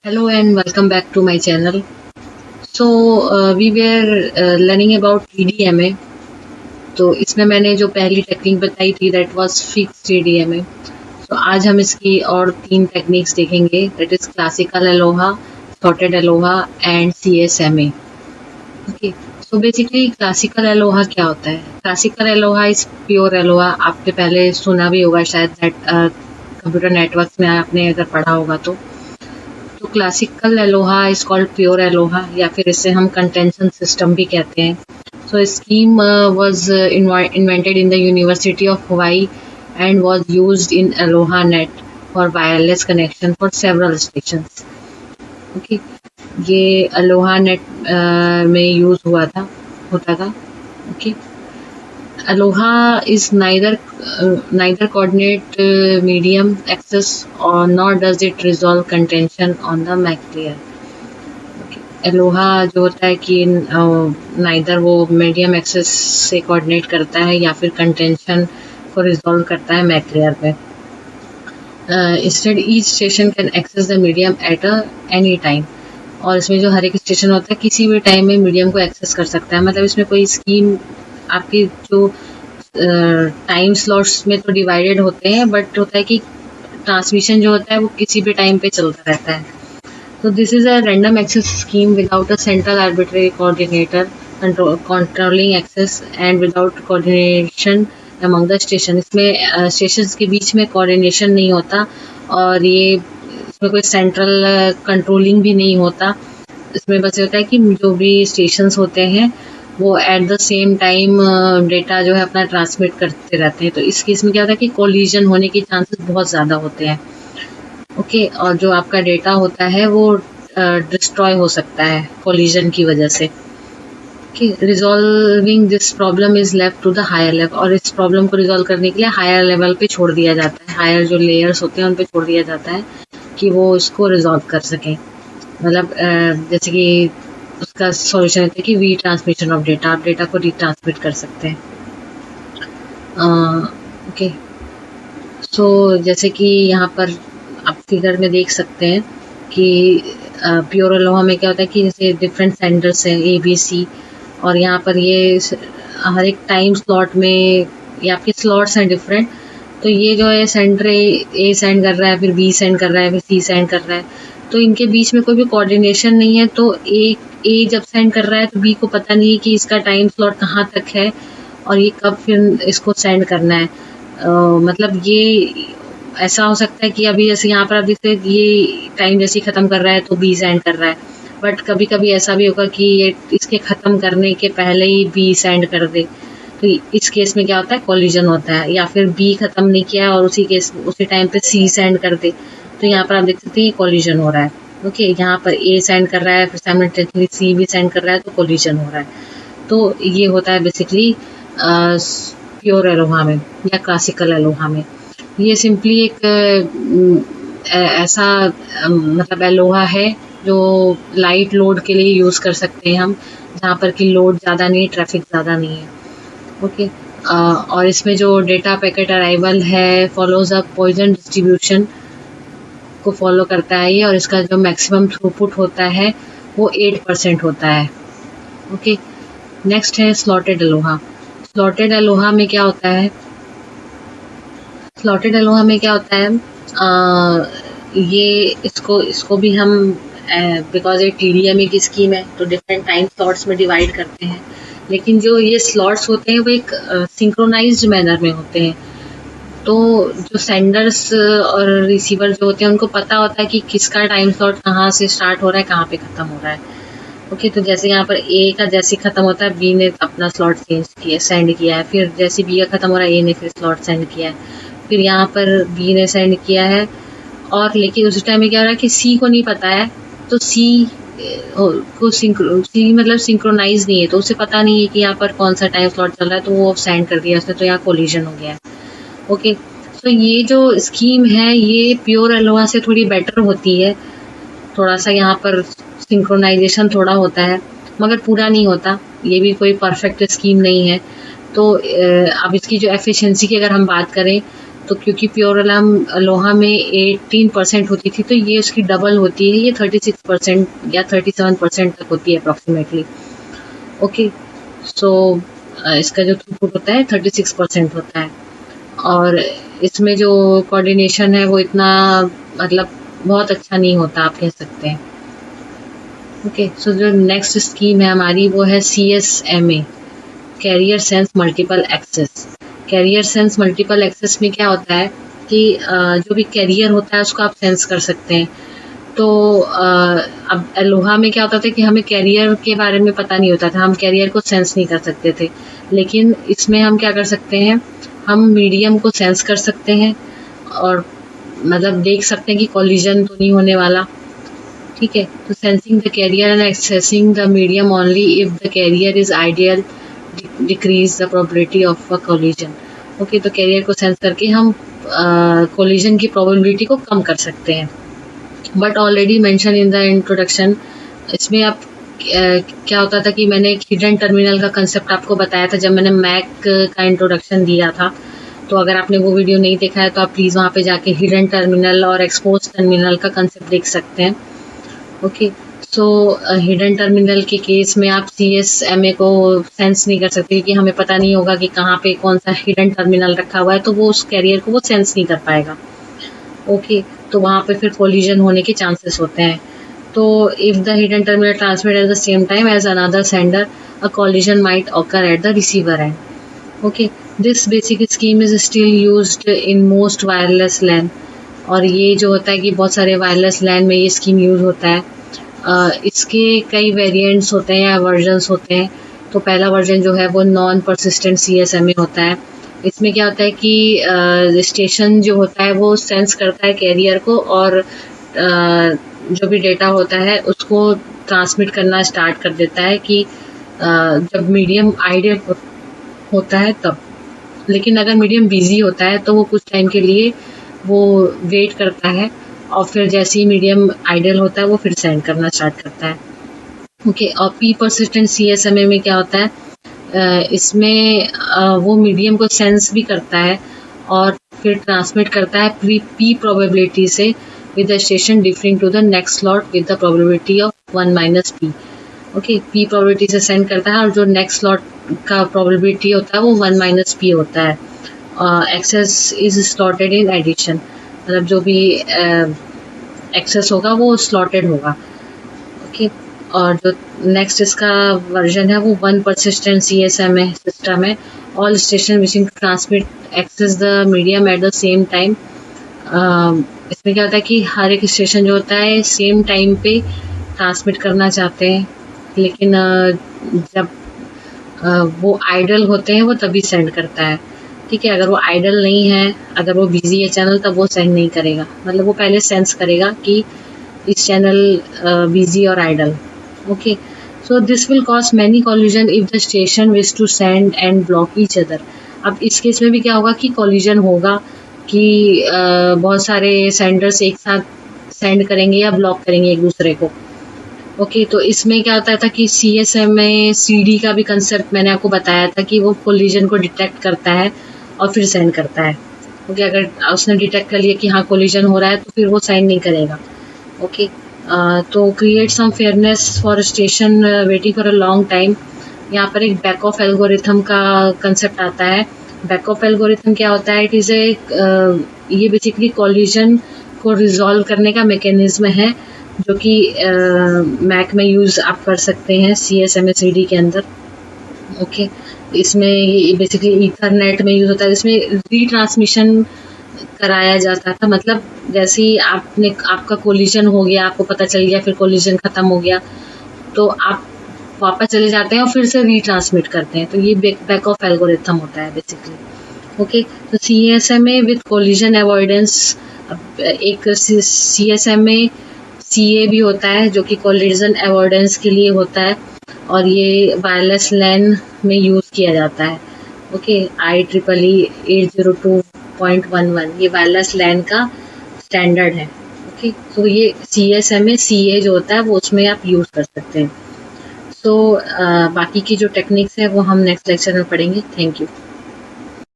Hello and welcome back to my channel. So we were learning about TDMA. तो इसमें मैंने जो पहली टेक्निक बताई थी दैट वाज फिक्स TDMA. तो आज हम इसकी और 3 टेक्निक्स देखेंगे that is classical Aloha, sorted Aloha and CSMA. Okay, so basically classical Aloha क्या होता है? Classical Aloha is pure Aloha. आपने पहले सुना भी होगा शायद दैट कंप्यूटर नेटवर्क्स में आपने अगर पढ़ा होगा तो classical Aloha is called pure Aloha या फिर इसे हम कंटेंशन सिस्टम भी कहते हैं. So scheme was invented in the University of Hawaii and was used in Aloha net for wireless connection for several stations. Okay, ये अलोहा नेट में use होता था. Okay, Aloha is neither coordinate medium access or nor does it resolve contention on the MAC layer. Aloha जो होता है कि neither वो medium access से कोऑर्डिनेट करता है या फिर कंटेंशन को रिजॉल्व करता है MAC layer पे. Instead each station can access the medium at any time. और इसमें जो हर एक स्टेशन होता है किसी भी टाइम में मीडियम को एक्सेस कर सकता है. मतलब इसमें कोई स्कीम आपकी जो टाइम स्लॉट्स में तो डिवाइडेड होते हैं बट होता है कि ट्रांसमिशन जो होता है वो किसी भी टाइम पे चलता रहता है. तो this is a random access scheme without a central arbitrary coordinator controlling access and without coordination among the station. इसमें स्टेशंस के बीच में कोऑर्डिनेशन नहीं होता और ये इसमें कोई सेंट्रल कंट्रोलिंग भी नहीं होता. इसमें बस होता है कि जो भी स्टेशंस होते हैं वो eight the same time data जो है अपना ट्रांसमिट करते रहते हैं. तो इस केस में क्या होता है कि कोलिजन होने के चांसेस बहुत ज़्यादा होते हैं. ओके, और जो आपका डेटा होता है वो डिस्ट्रॉय हो सकता है कोलिजन की वजह से. Okay, resolving this problem is left to the higher level. और इस प्रॉब्लम को रिजॉल्व करने के लिए हायर लेवल पे छोड़ दिया जाता है. हायर जो लेयर्स होते हैं उन पे छोड़ दिया जाता है कि वो इसको रिजॉल्व कर सकें. मतलब जैसे कि उसका सॉल्यूशन होता है कि वी ट्रांसमिशन ऑफ डेटा. आप डेटा को रीट्रांसमिट कर सकते हैं. ओके, सो जैसे कि यहाँ पर आप फिगर में देख सकते हैं कि प्योर अलोहा में क्या होता है कि जैसे डिफरेंट सेंडर्स हैं ABC और यहाँ पर ये हर एक टाइम स्लॉट में ये आपके स्लॉट्स हैं डिफरेंट. तो ये जो है सेंडर A सेंड कर रहा है, फिर B सेंड कर रहा है, फिर C सेंड कर रहा है. तो इनके बीच में कोई भी कोऑर्डिनेशन नहीं है. तो A जब सेंड कर रहा है तो B को पता नहीं है कि इसका टाइम स्लॉट कहाँ तक है और ये कब फिर इसको सेंड करना है. मतलब ये ऐसा हो सकता है कि अभी जैसे यहाँ पर आप देखते हैं ये टाइम जैसे ही ख़त्म कर रहा है तो B सेंड कर रहा है. बट कभी कभी ऐसा भी होगा कि ये इसके ख़त्म करने के पहले ही B सेंड कर दे. तो इस केस में क्या होता है, कोलिजन होता है. या फिर B ख़त्म नहीं किया और उसी टाइम पे C सेंड कर दे. तो यहाँ पर आप देख सकते हैं कोलिजन हो रहा है. ओके, यहाँ पर A सेंड कर रहा है फिर साइमल्टेनियसली C भी सेंड कर रहा है तो कोलिजन हो रहा है. तो ये होता है बेसिकली प्योर अलोहा में या क्लासिकल अलोहा में. ये सिंपली एक ऐसा मतलब अलोहा है जो लाइट लोड के लिए यूज़ कर सकते हैं हम, जहाँ पर कि लोड ज़्यादा नहीं, ट्रैफिक ज़्यादा नहीं है. ओके, और इसमें जो डेटा पैकेट अराइवल है फॉलोज अ पॉइजन डिस्ट्रीब्यूशन को फॉलो करता है ये. और इसका जो मैक्सिमम थ्रूपुट होता है वो 8% होता है. ओके, नेक्स्ट है स्लॉटेड अलोहा. स्लॉटेड अलोहा में क्या होता है? स्लॉटेड अलोहा में क्या होता है, ये इसको भी हम बिकॉज ये TDMA की स्कीम है तो डिफरेंट टाइम स्लॉट्स में डिवाइड करते हैं. लेकिन जो ये स्लॉट्स होते हैं वो एक सिंक्रोनाइज्ड मैनर में होते हैं. तो जो सेंडर्स और रिसीवर जो होते हैं उनको पता होता है कि किसका टाइम स्लॉट कहाँ से स्टार्ट हो रहा है, कहाँ पे ख़त्म हो रहा है. ओके, तो जैसे यहाँ पर A का जैसे ख़त्म होता है B ने अपना स्लॉट सेंड किया है. फिर जैसे B का ख़त्म हो रहा है A ने फिर स्लॉट सेंड किया है. फिर यहाँ पर B ने सेंड किया है. और लेकिन उस टाइम में क्या हो रहा है कि C को नहीं पता है. तो C मतलब सिंक्रोनाइज नहीं है तो उसे पता नहीं है कि यहाँ पर कौन सा टाइम स्लॉट चल रहा है. तो वो सेंड कर दिया उसने, तो यहाँ कोलिजन हो गया है. ओके, तो ये जो स्कीम है ये प्योर अलोहा से थोड़ी बेटर होती है. थोड़ा सा यहाँ पर सिंक्रोनाइजेशन थोड़ा होता है मगर पूरा नहीं होता. ये भी कोई परफेक्ट स्कीम नहीं है. तो अब इसकी जो एफिशिएंसी की अगर हम बात करें तो क्योंकि प्योर लोहा में 18% होती थी, तो ये उसकी डबल होती है, ये 36% या 37% तक होती है अप्रॉक्सीमेटली। ओके, सो इसका जो थ्रूपुट होता है 36% होता है, और इसमें जो कोऑर्डिनेशन है वो इतना मतलब बहुत अच्छा नहीं होता, आप कह सकते हैं। ओके, सो जो नेक्स्ट स्कीम है हमारी वो है CSMA, carrier sense multiple access. Carrier sense multiple access में क्या होता है कि जो भी कैरियर होता है उसको आप सेंस कर सकते हैं। तो अब लोहा में क्या होता था कि हमें कैरियर के बारे में पता नहीं होता था, हम कैरियर को सेंस नहीं कर सकते थे। लेकिन इसमें हम क्या कर सकते हैं, हम मीडियम को सेंस कर सकते हैं और मतलब देख सकते हैं कि कोलिजन तो नहीं होने वाला। ठीक है, तो sensing the carrier and accessing the medium only if the carrier is ideal decrease the probability of a collision. Okay, तो कैरियर को सेंस करके हम कोलिजन की प्रोबेबिलिटी को कम कर सकते हैं। But already mention in the introduction, इसमें आप क्या होता था कि मैंने एक हिडन टर्मिनल का कंसेप्ट आपको बताया था जब मैंने मैक का इंट्रोडक्शन दिया था। तो अगर आपने वो वीडियो नहीं देखा है तो आप प्लीज़ वहाँ पे जाके हिडन टर्मिनल और एक्सपोज टर्मिनल का कंसेप्ट देख सकते हैं। ओके, सो हिडन टर्मिनल के केस में आप CSMA को सेंस नहीं कर सकते क्योंकि हमें पता नहीं होगा कि कहाँ पे कौन सा हिडन टर्मिनल रखा हुआ है, तो वो उस कैरियर को वो सेंस नहीं कर पाएगा। ओके, तो वहाँ पे फिर कोलिजन होने के चांसेस होते हैं। तो if the hidden terminal transmit at the same time as another sender, a collision might occur at the receiver end. Okay, this basic scheme is still used in most wireless LAN, और ये जो होता है कि बहुत सारे wireless लैन में ये स्कीम यूज होता है। इसके कई वेरिएंट्स होते हैं या वर्जन्स होते हैं। तो पहला वर्जन जो है वो नॉन परसिस्टेंट CSMA होता है। इसमें क्या होता है कि स्टेशन जो होता है वो सेंस करता है कैरियर को और जो भी डेटा होता है उसको ट्रांसमिट करना स्टार्ट कर देता है कि जब मीडियम आइडियल होता है तब। लेकिन अगर मीडियम बिजी होता है तो वो कुछ टाइम के लिए वो वेट करता है और फिर जैसे ही मीडियम आइडियल होता है वो फिर सेंड करना स्टार्ट करता है। ओके, और P परसिस्टेंट CSMA में क्या होता है, इसमें वो मीडियम को सेंस भी करता है और फिर ट्रांसमिट करता है P प्रोबेबिलिटी से with the station differing to the next slot with the probability of 1 minus P। Okay, P probability से सेंड करता है और जो नेक्स्ट स्लॉट का प्रोबेबिलिटी होता है वो 1 minus P होता है। Access is slotted in addition, मतलब जो भी एक्सेस होगा वो स्लॉटेड होगा। ओके, और जो नेक्स्ट इसका वर्जन है वो 1 परसिस्टेंट CSMA सिस्टम है। All station wishing to transmit access the medium at the same time. इसमें क्या होता है कि हर एक स्टेशन जो होता है सेम टाइम पे ट्रांसमिट करना चाहते हैं, लेकिन जब वो आइडल होते हैं वो तभी सेंड करता है। ठीक है, अगर वो आइडल नहीं है, अगर वो बिजी है चैनल, तब वो सेंड नहीं करेगा। मतलब वो पहले सेंस करेगा कि इस चैनल बिजी और idle. Okay, so this will cause many collision if the station wish to send and block each other. अब इस केस में भी क्या होगा कि कॉलिजन होगा कि बहुत सारे सेंडर्स एक साथ सेंड करेंगे या ब्लॉक करेंगे एक दूसरे को। ओके, तो इसमें क्या होता था कि CSMA CD का भी कंसेप्ट मैंने आपको बताया था कि वो कोलिजन को डिटेक्ट करता है और फिर सेंड करता है। ओके, अगर उसने डिटेक्ट कर लिया कि हाँ कोलिजन हो रहा है तो फिर वो सेंड नहीं करेगा। ओके, तो create some fairness for station waiting for a long time. यहाँ पर एक बैक ऑफ एल्गोरिथम का कंसेप्ट आता है। बैक ऑफ एल्गोरिथम क्या होता है, इट इज़ ये बेसिकली कोलिजन को रिजॉल्व करने का मैकेनिज्म है जो कि मैक में यूज़ आप कर सकते हैं CSMA CD के अंदर। ओके, इसमें ये बेसिकली ईथरनेट में यूज़ होता है। इसमें रीट्रांसमिशन कराया जाता था, मतलब जैसे ही आपका कोलिजन हो गया, आपको पता चल गया, फिर कोलिजन ख़त्म हो गया तो आप वापस चले जाते हैं और फिर से रीट्रांसमिट करते हैं। तो ये बैक ऑफ एल्गोरिथम होता है बेसिकली। ओके, तो CSMA विद कोलिजन अवॉइडेंस। एक CSMA CA भी होता है जो कि कोलिजन अवॉइडेंस के लिए होता है और ये वायरलेस लैन में यूज़ किया जाता है। ओके, IEEE 802.11 ये वायरलेस लैन का स्टैंडर्ड है। ओके, तो ये CSMA CA जो होता है वो उसमें आप यूज़ कर सकते हैं। तो बाकी की जो टेक्निक्स है वो हम नेक्स्ट लेक्चर में पढ़ेंगे। Thank you.